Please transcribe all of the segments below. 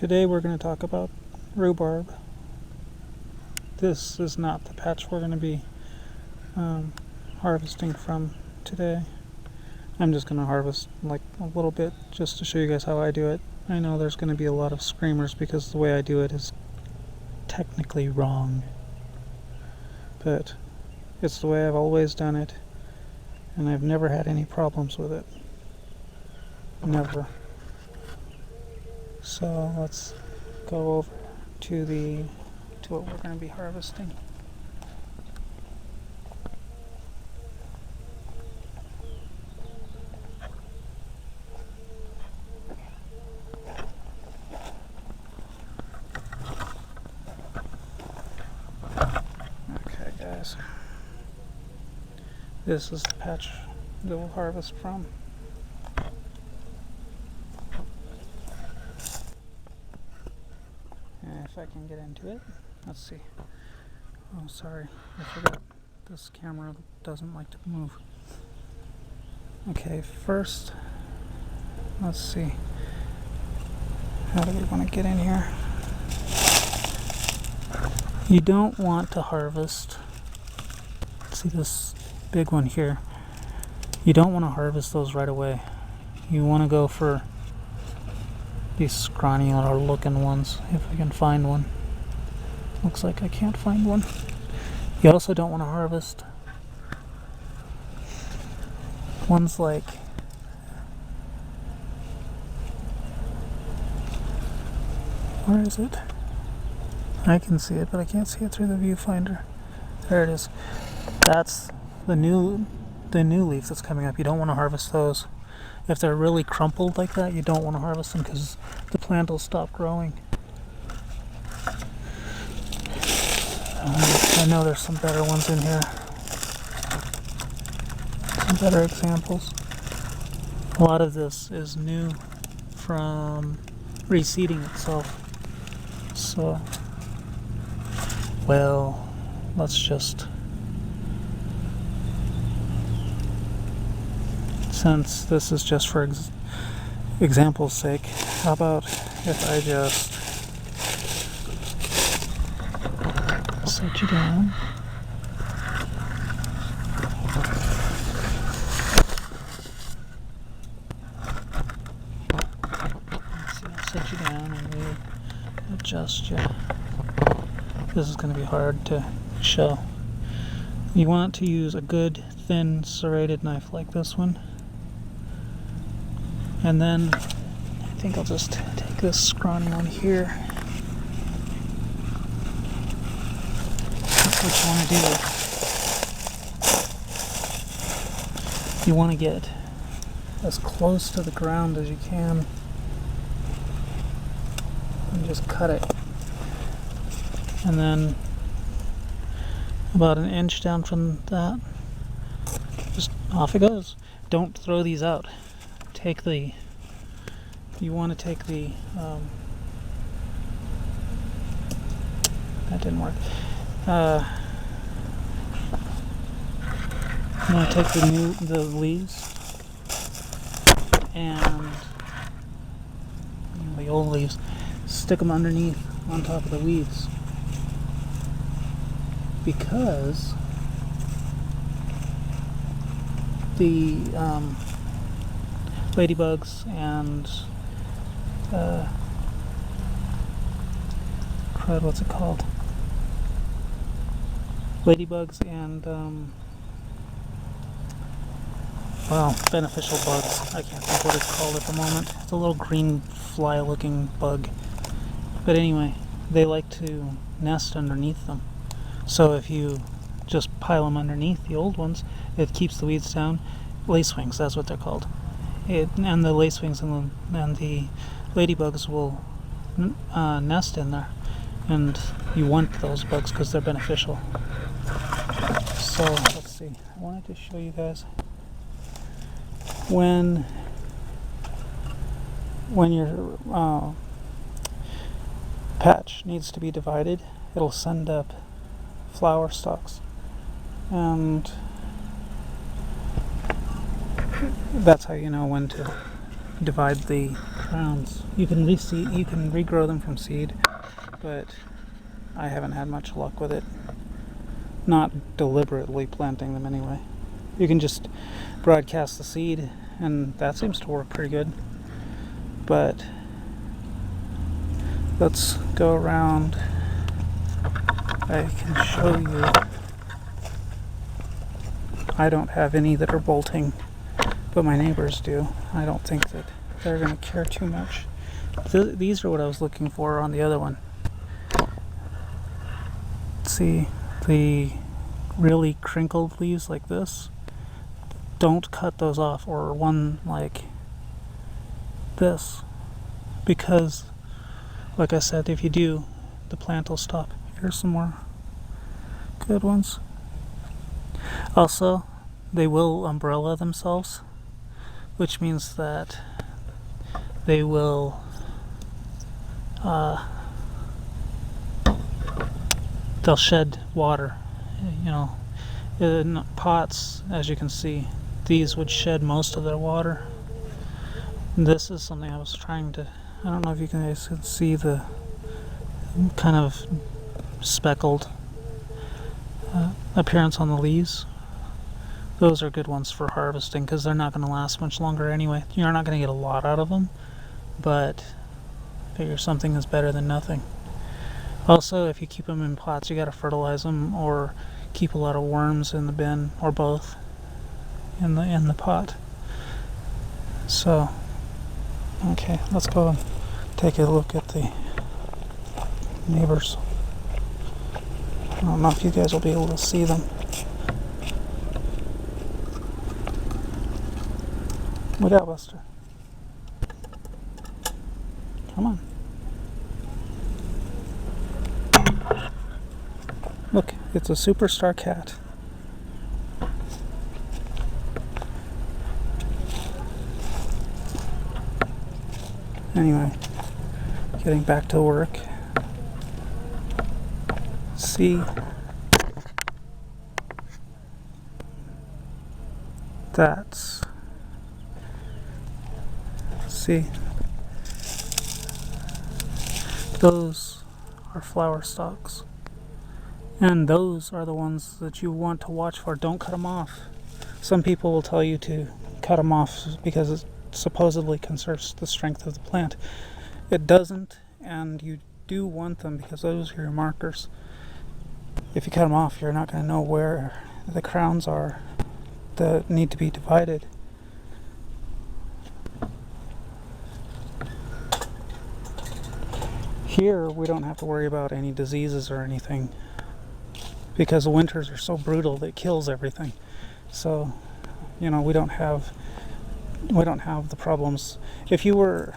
Today we're going to talk about rhubarb. This is not the patch we're going to be harvesting from today. I'm just going to harvest like a little bit just to show you guys how I do it. I know there's going to be a lot of screamers because the way I do it is technically wrong, but it's the way I've always done it, and I've never had any problems with it. Never. So let's go over to what we're going to be harvesting. Okay, guys. This is the patch that we'll harvest from. If I can get into it, let's see. Oh, sorry, I forgot. This camera doesn't like to move. Okay, first, let's see. How do we want to get in here? You don't want to harvest. See this big one here? You don't want to harvest those right away. You want to go for these scrawny little looking ones, if I can find one. Looks like I can't find one. You also don't want to harvest ones like where is it? I can see it, but I can't see it through the viewfinder. There it is. That's the new leaf that's coming up. You don't want to harvest those. If they're really crumpled like that, you don't want to harvest them because the plant will stop growing. I know there's some better ones in here. Some better examples. A lot of this is new from reseeding itself. So, well, let's just... Since this is just for example's sake, how about if I just set you down? Let's see, I'll set you down and we adjust you. This is going to be hard to show. You want to use a good, thin, serrated knife like this one. And then I think I'll just take this scrawny one here. That's what you want to do. You want to get as close to the ground as you can and just cut it. And then about an inch down from that, just off it goes. Don't throw these out. You want to take the, that didn't work. You want to take the leaves and the old leaves, stick them underneath on top of the weeds, because the ladybugs and crud, what's it called? Ladybugs and well, beneficial bugs. I can't think what it's called at the moment. It's a little green fly-looking bug. But anyway, they like to nest underneath them. So if you just pile them underneath the old ones, it keeps the weeds down. Lacewings, that's what they're called. And the lacewings and the ladybugs will nest in there, and you want those bugs because they're beneficial. So let's see. I wanted to show you guys when your patch needs to be divided, it'll send up flower stalks, and that's how you know when to divide the crowns. You can regrow them from seed, but I haven't had much luck with it. Not deliberately planting them anyway. You can just broadcast the seed, and that seems to work pretty good. But let's go around. I can show you. I don't have any that are bolting, but my neighbors do. I don't think that they're going to care too much. These are what I was looking for on the other one. See, the really crinkled leaves like this, don't cut those off, or one like this, because like I said, if you do, the plant will stop. Here's some more good ones. Also, they will umbrella themselves, which means that they will they'll shed water. In pots, as you can see, these would shed most of their water. This is something I was trying to, I don't know if you guys can see the kind of speckled appearance on the leaves. Those are good ones for harvesting because they're not going to last much longer anyway. You're not going to get a lot out of them, but I figure something is better than nothing. Also, if you keep them in pots, you got to fertilize them or keep a lot of worms in the bin, or both in the pot. So, okay, let's go and take a look at the neighbors. I don't know if you guys will be able to see them. Look out, Buster. Come on. Look, it's a superstar cat. Anyway, getting back to work. See, that's, see, those are flower stalks. And those are the ones that you want to watch for. Don't cut them off. Some people will tell you to cut them off because it supposedly conserves the strength of the plant. It doesn't, and you do want them because those are your markers. If you cut them off, you're not going to know where the crowns are that need to be divided. Here, we don't have to worry about any diseases or anything, because the winters are so brutal that it kills everything. So, we don't have the problems. If you are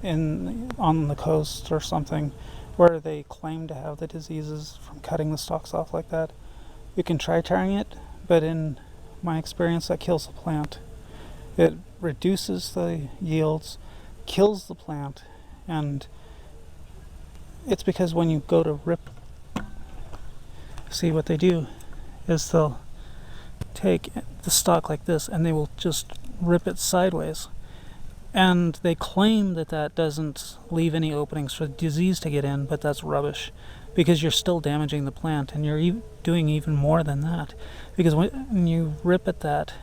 on the coast or something where they claim to have the diseases from cutting the stalks off like that, you can try trying it, but in my experience, that kills the plant. It reduces the yields, kills the plant, and it's because when you go to rip, see what they do is they'll take the stalk like this and they will just rip it sideways. And they claim that that doesn't leave any openings for disease to get in, but that's rubbish, because you're still damaging the plant, and you're doing even more than that. Because when you rip at that,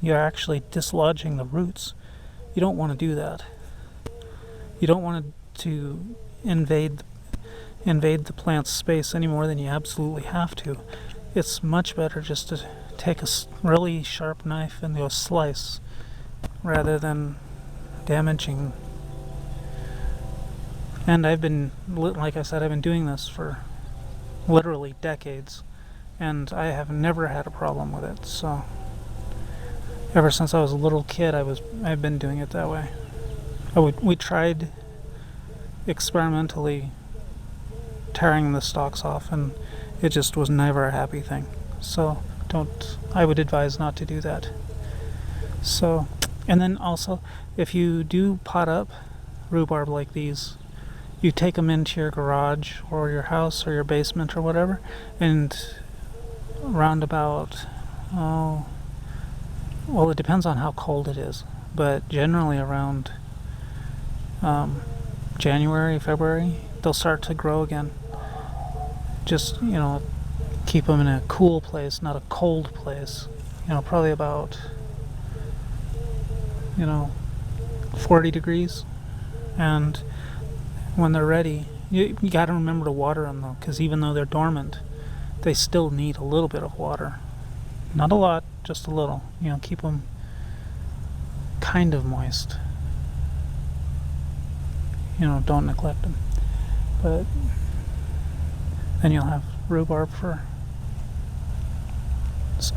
you're actually dislodging the roots. You don't want to do that. You don't want to invade the plant's space any more than you absolutely have to. It's much better just to take a really sharp knife and go slice rather than damaging. And like I said, I've been doing this for literally decades, and I have never had a problem with it. So ever since I was a little kid, I've been doing it that way. We tried experimentally tearing the stalks off, and it just was never a happy thing. So I would advise not to do that. So, and then also, if you do pot up rhubarb like these, you take them into your garage or your house or your basement or whatever, and round about, well, it depends on how cold it is, but generally around January, February, they'll start to grow again. Just, keep them in a cool place, not a cold place. Probably about, 40 degrees. And when they're ready, you got to remember to water them though, because even though they're dormant, they still need a little bit of water. Not a lot, just a little. Keep them kind of moist. Don't neglect them. But then you'll have rhubarb for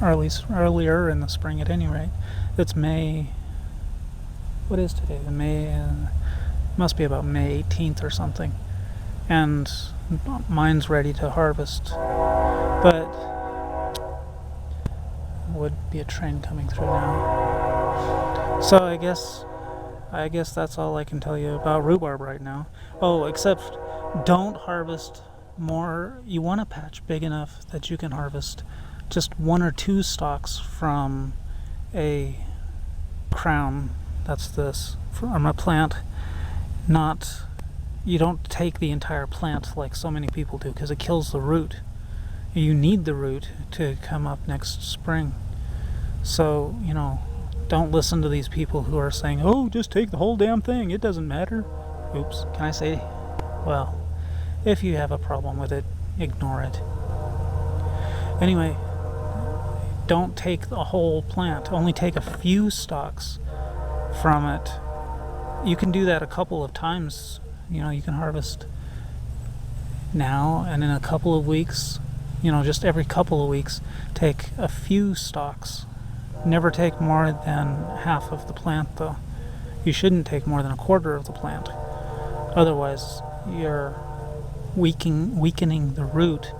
earlier in the spring at any rate. It's May. What is today? The May must be about May 18th or something. And mine's ready to harvest. But would be a train coming through now. So I guess that's all I can tell you about rhubarb right now. Oh, except don't harvest more. You want a patch big enough that you can harvest just 1 or 2 stalks from a crown. That's this from a plant. You don't take the entire plant like so many people do, because it kills the root. You need the root to come up next spring. So, don't listen to these people who are saying, oh, just take the whole damn thing, it doesn't matter. Oops, can I say, well, if you have a problem with it, ignore it. Anyway, don't take the whole plant, only take a few stalks from it. You can do that a couple of times. You can harvest now, and in a couple of weeks, just every couple of weeks, take a few stalks. Never take more than half of the plant, though. You shouldn't take more than a quarter of the plant. Otherwise, you're weakening the root,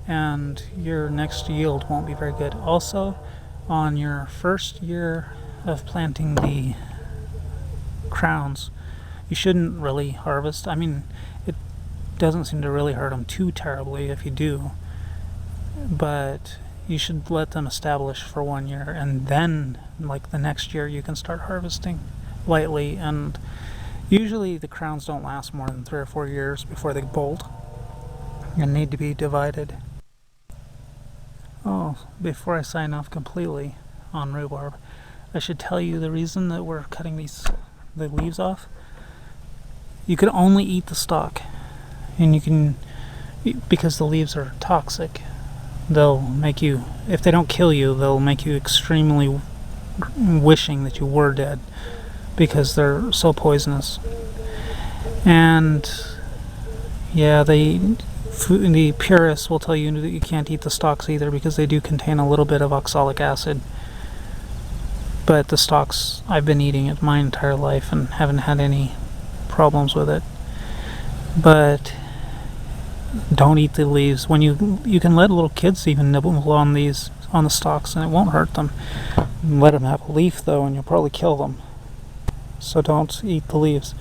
and your next yield won't be very good. Also, on your first year of planting the crowns, you shouldn't really harvest. I mean, it doesn't seem to really hurt them too terribly if you do, but you should let them establish for 1 year, and then like the next year you can start harvesting lightly. And usually the crowns don't last more than 3 or 4 years before they bolt and need to be divided. Oh, before I sign off completely on rhubarb, I should tell you the reason that we're cutting the leaves off. You can only eat the stalk, and because the leaves are toxic. They'll make you, if they don't kill you, they'll make you extremely wishing that you were dead, because they're so poisonous. And yeah, the purists will tell you that you can't eat the stalks either, because they do contain a little bit of oxalic acid. But the stalks, I've been eating it my entire life and haven't had any problems with it. But don't eat the leaves. When you can let little kids even nibble on the stalks, and it won't hurt them. Let them have a leaf though, and you'll probably kill them. So don't eat the leaves.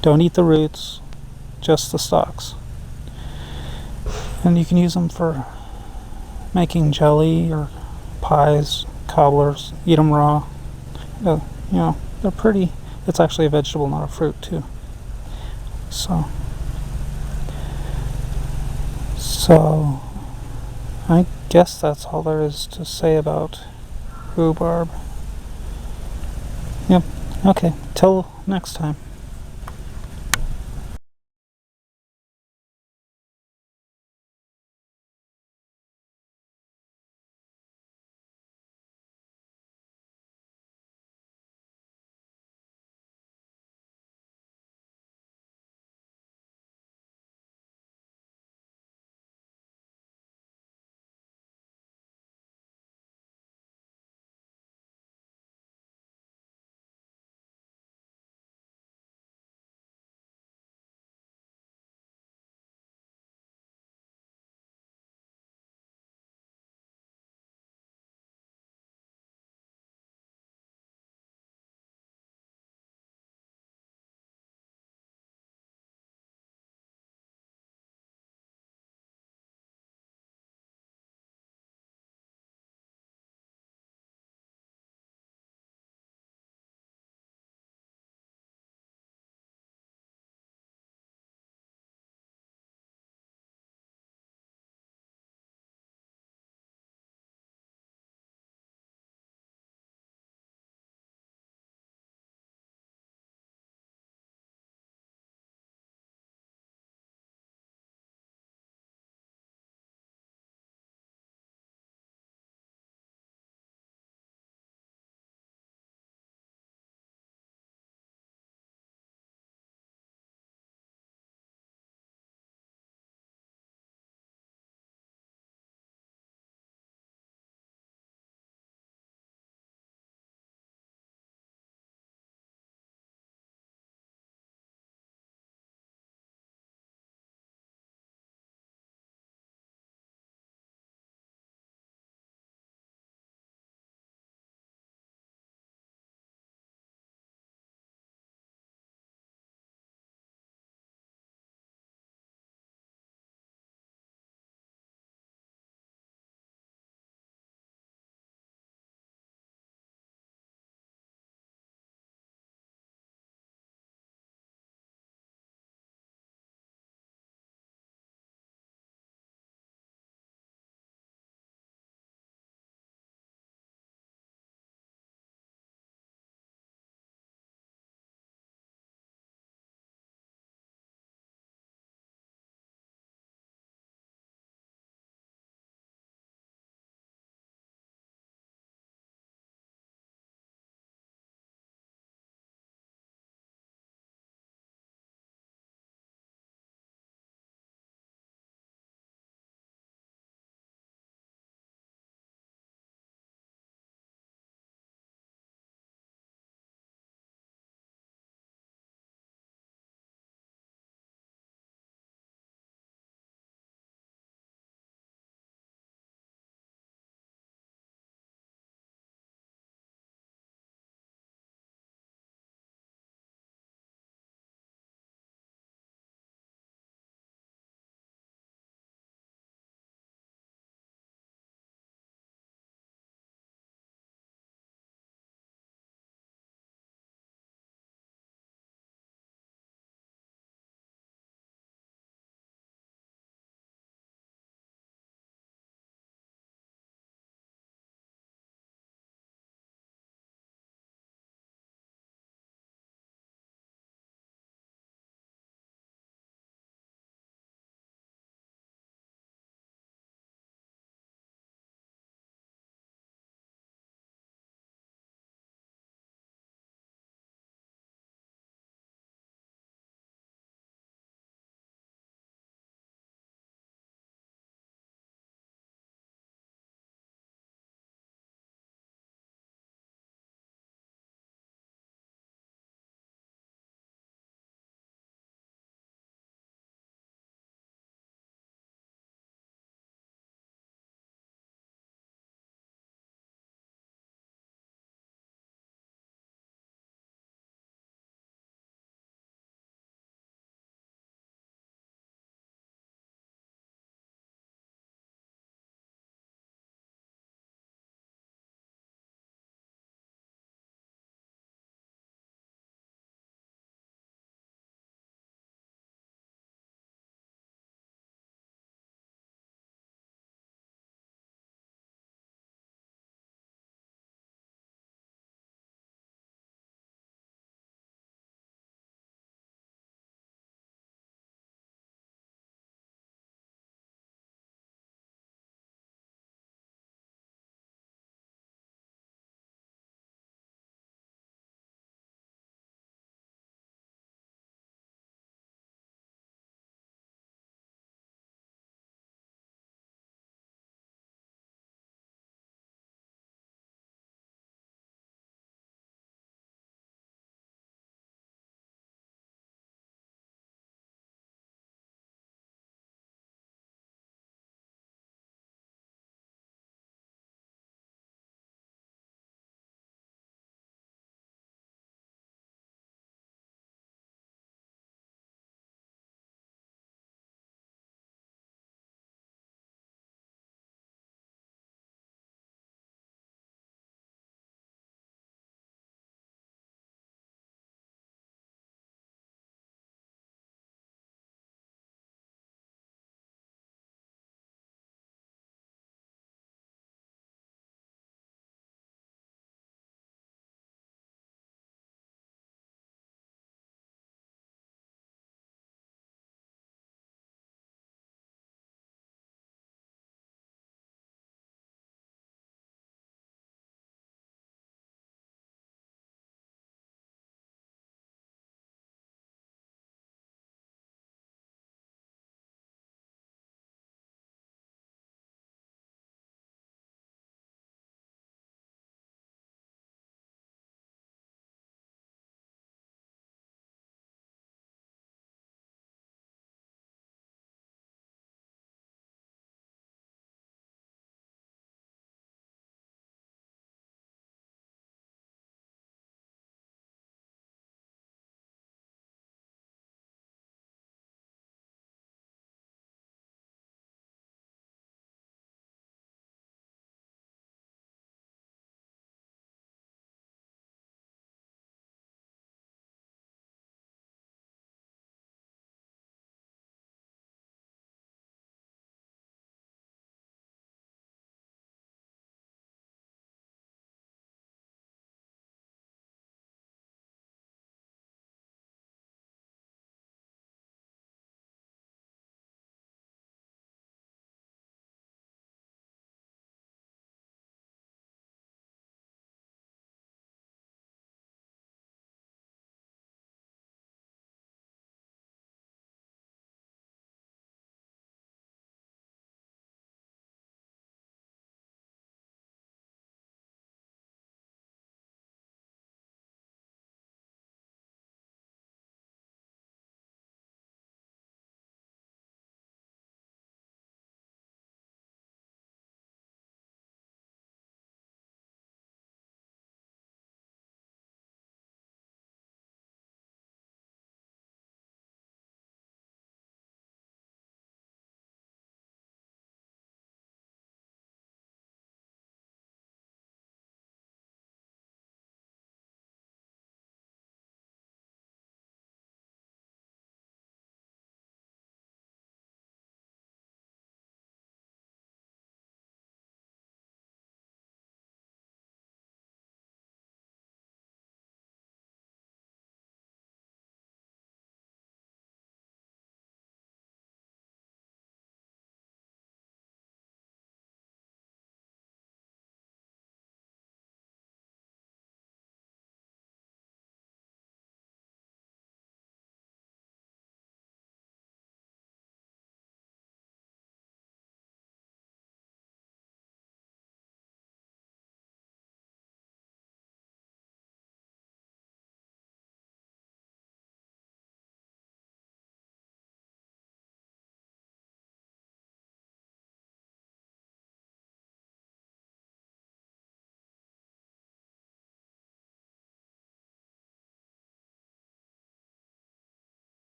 Don't eat the roots, just the stalks. And you can use them for making jelly or pies, cobblers. Eat them raw. They're pretty. It's actually a vegetable, not a fruit too. So I guess that's all there is to say about rhubarb. Yep. Okay. Till next time.